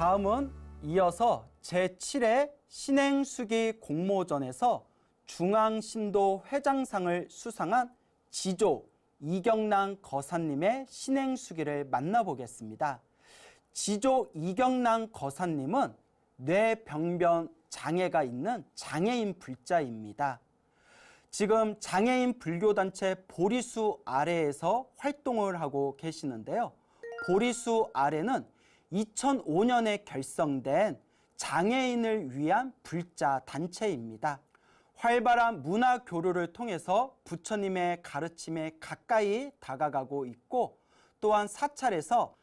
다음은 이어서 제7회 신행수기 공모전에서 중앙신도 회장상을 수상한 지조 이경란 거사님의 신행수기를 만나보겠습니다. 지조 이경란 거사님은 뇌병변 장애가 있는 장애인 불자입니다. 지금 장애인 불교단체 보리수 아래에서 활동을 하고 계시는데요. 보리수 아래는 2005년에 결성된 장애인을 위한 불자 단체입니다. 활발한 문화 교류를 통해서 부처님의 가르침에 가까이 다가가고 있고, 또한 사찰에서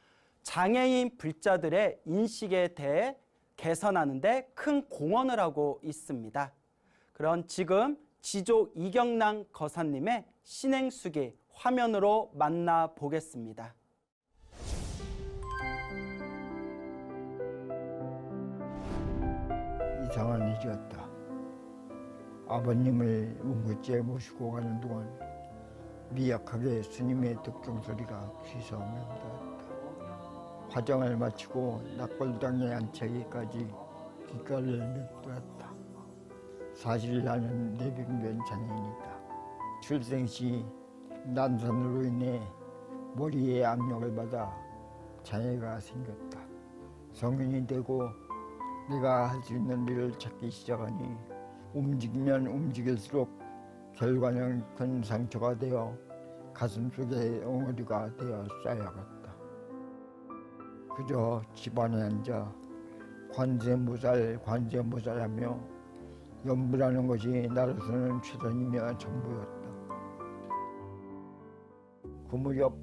장애인 불자들의 인식에 대해 개선하는 데 큰 공헌을 하고 있습니다. 그런 지금 지조 이경란 거사님의 신행수기 화면으로 만나보겠습니다. 이상한 일이었다. 아버님을 운구지에 모시고 가는 동안 미약하게 스님의 득경 소리가 귀서 맴돌았다. 화장을 마치고 낙골당에 앉히기까지 귓가를 맴돌았다. 사실 나는 뇌병변 장애인이다. 출생 시 난산으로 인해 머리에 압력을 받아 장애가 생겼다. 성인이 되고 내가 할 수 있는 일을 찾기 시작하니 움직이면 움직일수록 결과는 큰 상처가 되어 가슴속에 엉어리가 되어 쌓여갔다. 그저 집안에 앉아 관세모살하며 연부라는 것이 나로서는 최선이며 전부였다. 그 무렵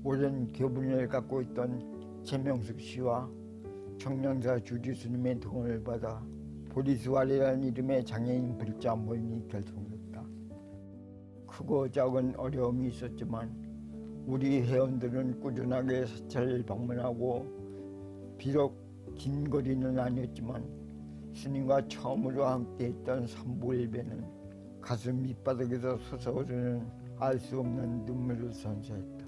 오랜 교분을 갖고 있던 최명숙 씨와 청량사 주지스님의 도움을 받아 보리수아리라는 이름의 장애인 불자 모임이 결성됐다. 크고 작은 어려움이 있었지만 우리 회원들은 꾸준하게 사찰을 방문하고, 비록 긴 거리는 아니었지만 스님과 처음으로 함께했던 삼보일배는 가슴 밑바닥에서 솟아오르는 알 수 없는 눈물을 선사했다.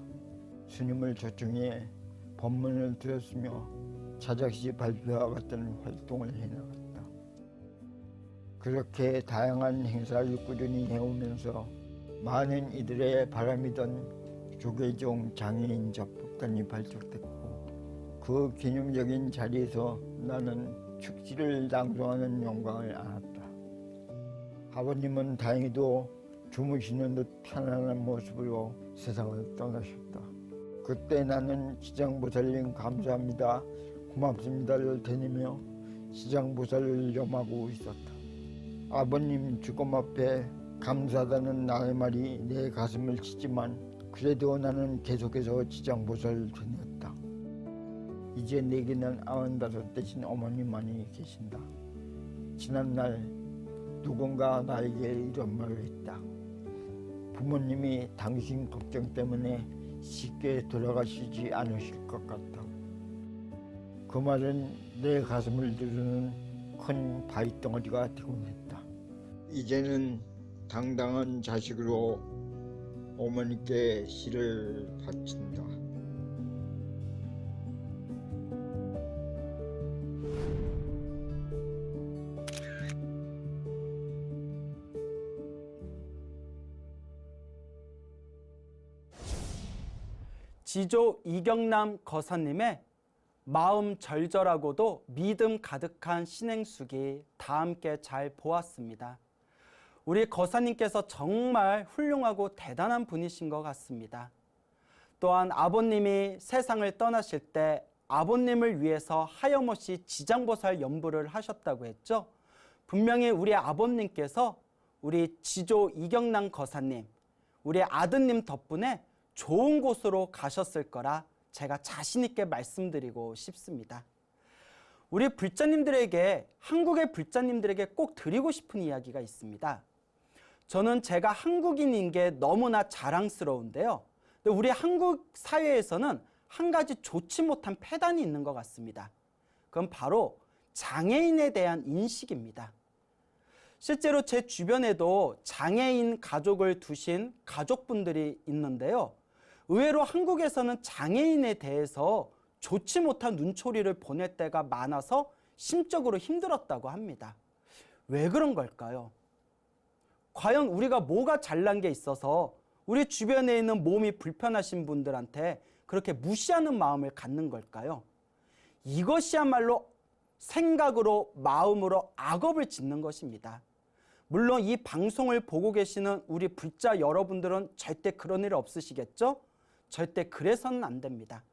스님을 초청해 법문을 들었으며 자작시 발표와 같은 활동을 해나갔다. 그렇게 다양한 행사를 꾸준히 해오면서 많은 이들의 바람이던 조계종 장애인 접복단이 발족됐고, 그 기념적인 자리에서 나는 축지를 낭송하는 영광을 안았다. 아버님은 다행히도 주무시는 듯 편안한 모습으로 세상을 떠나셨다. 그때 나는 지장보살님 감사합니다, 고맙습니다를 되뇌며 지장보살을 염하고 있었다. 아버님 죽음 앞에 감사하다는 나의 말이 내 가슴을 치지만 그래도 나는 계속해서 지장보살을 되뇌었다. 이제 내게는 95 되신 어머님만이 계신다. 지난날 누군가 나에게 이런 말을 했다. 부모님이 당신 걱정 때문에 쉽게 돌아가시지 않으실 것 같다. 그 말은 내 가슴을 누르는 큰 바위덩어리가 되곤 했다. 이제는 당당한 자식으로 어머니께 시를 바친다. 지조 이경란 거사님의 마음 절절하고도 믿음 가득한 신행수기 다 함께 잘 보았습니다. 우리 거사님께서 정말 훌륭하고 대단한 분이신 것 같습니다. 또한 아버님이 세상을 떠나실 때 아버님을 위해서 하염없이 지장보살 연부를 하셨다고 했죠. 분명히 우리 아버님께서 우리 지조 이경란 거사님, 우리 아드님 덕분에 좋은 곳으로 가셨을 거라 제가 자신 있게 말씀드리고 싶습니다. 우리 불자님들에게, 한국의 불자님들에게 꼭 드리고 싶은 이야기가 있습니다. 저는 제가 한국인인 게 너무나 자랑스러운데요. 근데 우리 한국 사회에서는 한 가지 좋지 못한 폐단이 있는 것 같습니다. 그건 바로 장애인에 대한 인식입니다. 실제로 제 주변에도 장애인 가족을 두신 가족분들이 있는데요. 의외로 한국에서는 장애인에 대해서 좋지 못한 눈초리를 보낼 때가 많아서 심적으로 힘들었다고 합니다. 왜 그런 걸까요? 과연 우리가 뭐가 잘난 게 있어서 우리 주변에 있는 몸이 불편하신 분들한테 그렇게 무시하는 마음을 갖는 걸까요? 이것이야말로 생각으로, 마음으로 악업을 짓는 것입니다. 물론 이 방송을 보고 계시는 우리 불자 여러분들은 절대 그런 일 없으시겠죠? 절대 그래서는 안 됩니다.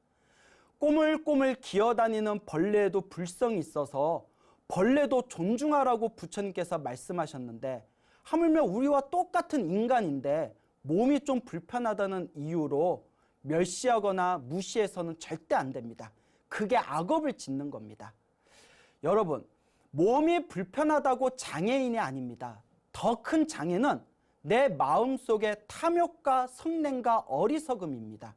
꼬물꼬물 기어다니는 벌레에도 불성이 있어서 벌레도 존중하라고 부처님께서 말씀하셨는데, 하물며 우리와 똑같은 인간인데 몸이 좀 불편하다는 이유로 멸시하거나 무시해서는 절대 안 됩니다. 그게 악업을 짓는 겁니다. 여러분, 몸이 불편하다고 장애인이 아닙니다. 더 큰 장애는 내 마음속의 탐욕과 성냄과 어리석음입니다.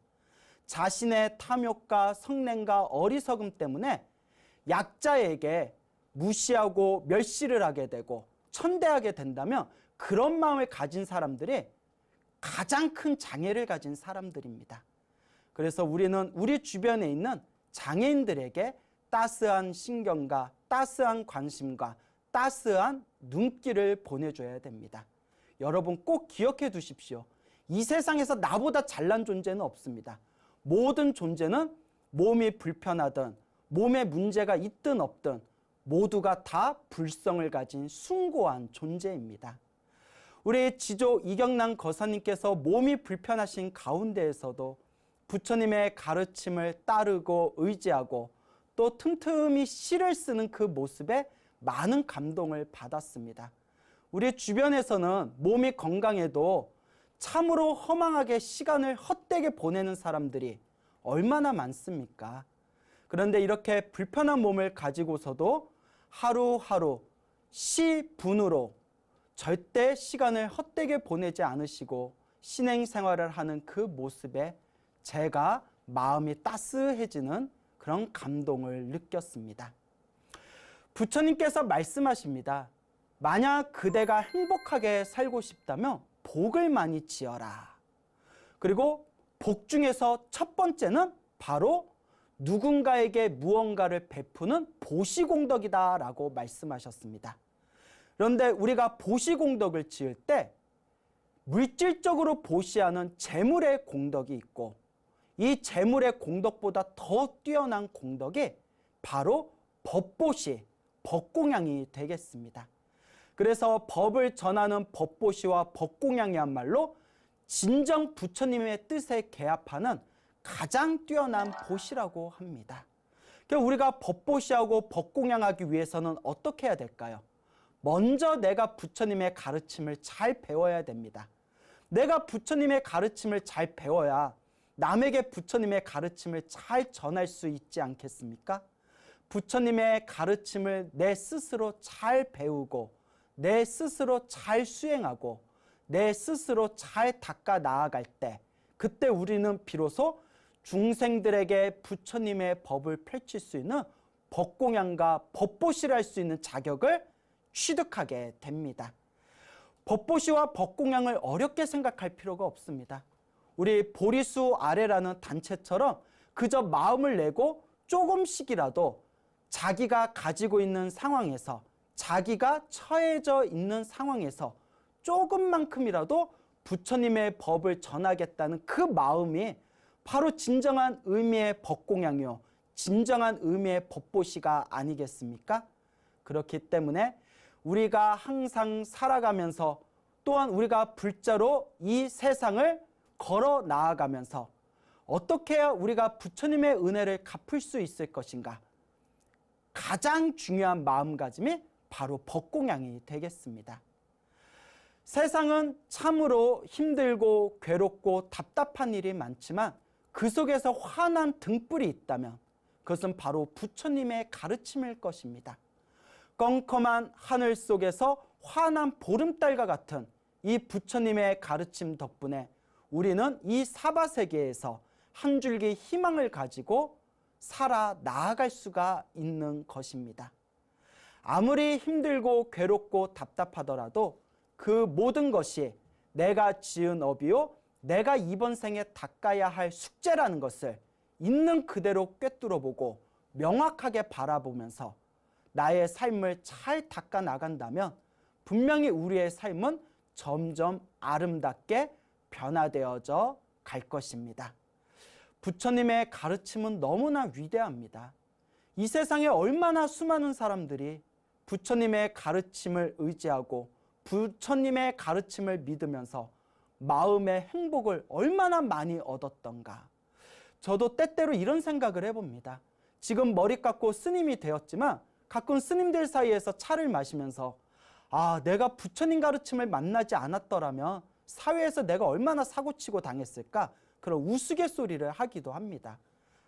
자신의 탐욕과 성냄과 어리석음 때문에 약자에게 무시하고 멸시를 하게 되고 천대하게 된다면 그런 마음을 가진 사람들이 가장 큰 장애를 가진 사람들입니다. 그래서 우리는 우리 주변에 있는 장애인들에게 따스한 신경과 따스한 관심과 따스한 눈길을 보내줘야 됩니다. 여러분 꼭 기억해 두십시오. 이 세상에서 나보다 잘난 존재는 없습니다. 모든 존재는 몸이 불편하든 몸에 문제가 있든 없든 모두가 다 불성을 가진 숭고한 존재입니다. 우리 지조 이경남 거사님께서 몸이 불편하신 가운데에서도 부처님의 가르침을 따르고 의지하고 또 틈틈이 시를 쓰는 그 모습에 많은 감동을 받았습니다. 우리 주변에서는 몸이 건강해도 참으로 허망하게 시간을 헛되게 보내는 사람들이 얼마나 많습니까? 그런데 이렇게 불편한 몸을 가지고서도 하루하루 시분으로 절대 시간을 헛되게 보내지 않으시고 신행생활을 하는 그 모습에 제가 마음이 따스해지는 그런 감동을 느꼈습니다. 부처님께서 말씀하십니다. 만약 그대가 행복하게 살고 싶다면 복을 많이 지어라. 그리고 복 중에서 첫 번째는 바로 누군가에게 무언가를 베푸는 보시공덕이다 라고 말씀하셨습니다. 그런데 우리가 보시공덕을 지을 때 물질적으로 보시하는 재물의 공덕이 있고 이 재물의 공덕보다 더 뛰어난 공덕이 바로 법보시, 법공양이 되겠습니다. 그래서 법을 전하는 법보시와 법공양이야말로 진정 부처님의 뜻에 개합하는 가장 뛰어난 보시라고 합니다. 그러니까 우리가 법보시하고 법공양하기 위해서는 어떻게 해야 될까요? 먼저 내가 부처님의 가르침을 잘 배워야 됩니다. 내가 부처님의 가르침을 잘 배워야 남에게 부처님의 가르침을 잘 전할 수 있지 않겠습니까? 부처님의 가르침을 내 스스로 잘 배우고 내 스스로 잘 수행하고 내 스스로 잘 닦아 나아갈 때 그때 우리는 비로소 중생들에게 부처님의 법을 펼칠 수 있는 법공양과 법보시를 할 수 있는 자격을 취득하게 됩니다. 법보시와 법공양을 어렵게 생각할 필요가 없습니다. 우리 보리수 아래라는 단체처럼 그저 마음을 내고 조금씩이라도 자기가 가지고 있는 상황에서 자기가 처해져 있는 상황에서 조금만큼이라도 부처님의 법을 전하겠다는 그 마음이 바로 진정한 의미의 법공양이요 진정한 의미의 법보시가 아니겠습니까? 그렇기 때문에 우리가 항상 살아가면서 또한 우리가 불자로 이 세상을 걸어 나아가면서 어떻게 해야 우리가 부처님의 은혜를 갚을 수 있을 것인가? 가장 중요한 마음가짐이 바로 법공양이 되겠습니다. 세상은 참으로 힘들고 괴롭고 답답한 일이 많지만 그 속에서 환한 등불이 있다면 그것은 바로 부처님의 가르침일 것입니다. 껌껌한 하늘 속에서 환한 보름달과 같은 이 부처님의 가르침 덕분에 우리는 이 사바세계에서 한 줄기 희망을 가지고 살아 나아갈 수가 있는 것입니다. 아무리 힘들고 괴롭고 답답하더라도 그 모든 것이 내가 지은 업이요 내가 이번 생에 닦아야 할 숙제라는 것을 있는 그대로 꿰뚫어보고 명확하게 바라보면서 나의 삶을 잘 닦아 나간다면 분명히 우리의 삶은 점점 아름답게 변화되어져 갈 것입니다. 부처님의 가르침은 너무나 위대합니다. 이 세상에 얼마나 수많은 사람들이 부처님의 가르침을 의지하고 부처님의 가르침을 믿으면서 마음의 행복을 얼마나 많이 얻었던가. 저도 때때로 이런 생각을 해봅니다. 지금 머리 깎고 스님이 되었지만 가끔 스님들 사이에서 차를 마시면서 내가 부처님 가르침을 만나지 않았더라면 사회에서 내가 얼마나 사고치고 당했을까, 그런 우스갯소리를 하기도 합니다.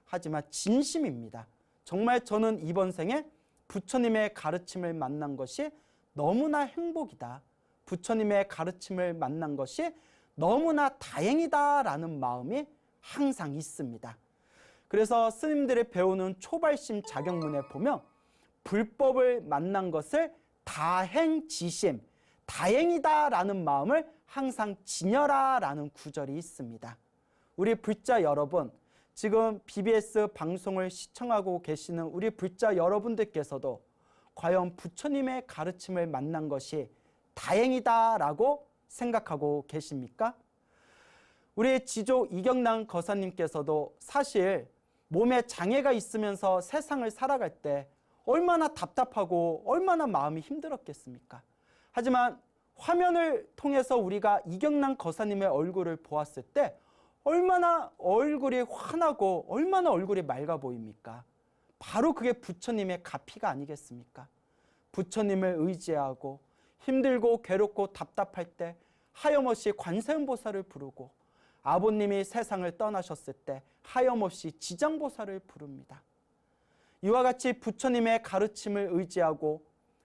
하지만 진심입니다. 정말 저는 이번 생에 부처님의 가르침을 만난 것이 너무나 행복이다, 부처님의 가르침을 만난 것이 너무나 다행이다라는 마음이 항상 있습니다. 그래서 스님들이 배우는 초발심 자격문에 보면 불법을 만난 것을 다행지심, 다행이다라는 마음을 항상 지녀라라는 구절이 있습니다. 우리 불자 여러분, 지금 BBS 방송을 시청하고 계시는 우리 불자 여러분들께서도 과연 부처님의 가르침을 만난 것이 다행이다라고 생각하고 계십니까? 우리 지조 이경남 거사님께서도 사실 몸에 장애가 있으면서 세상을 살아갈 때 얼마나 답답하고 얼마나 마음이 힘들었겠습니까? 하지만 화면을 통해서 우리가 이경남 거사님의 얼굴을 보았을 때 얼마나 얼굴이 환하고 얼마나 얼굴이 맑아 보입니까? 바로 그게 부처님의 가피가 아니겠습니까? 부처님을 의지하고 힘들고 괴롭고 답답할 때 하염없이 관세음보살을 부르고, 아버님이 세상을 떠나셨을 때 하염없이 지장보살을 부릅니다. 이와 같이 부처님의 가르침을 의지하고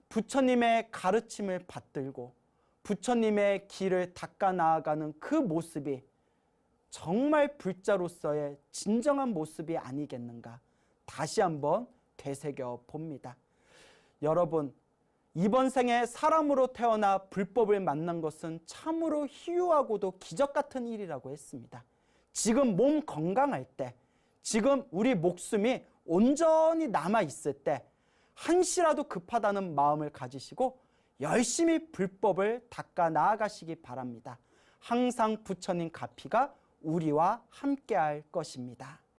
부처님의 가르침을 받들고 부처님의 길을 닦아 나아가는 그 모습이 정말 불자로서의 진정한 모습이 아니겠는가, 다시 한번 되새겨 봅니다. 여러분, 이번 생에 사람으로 태어나 불법을 만난 것은 참으로 희유하고도 기적 같은 일이라고 했습니다. 지금 몸 건강할 때, 지금 우리 목숨이 온전히 남아있을 때 한시라도 급하다는 마음을 가지시고 열심히 불법을 닦아 나아가시기 바랍니다. 항상 부처님 가피가 우리와 함께할 것입니다.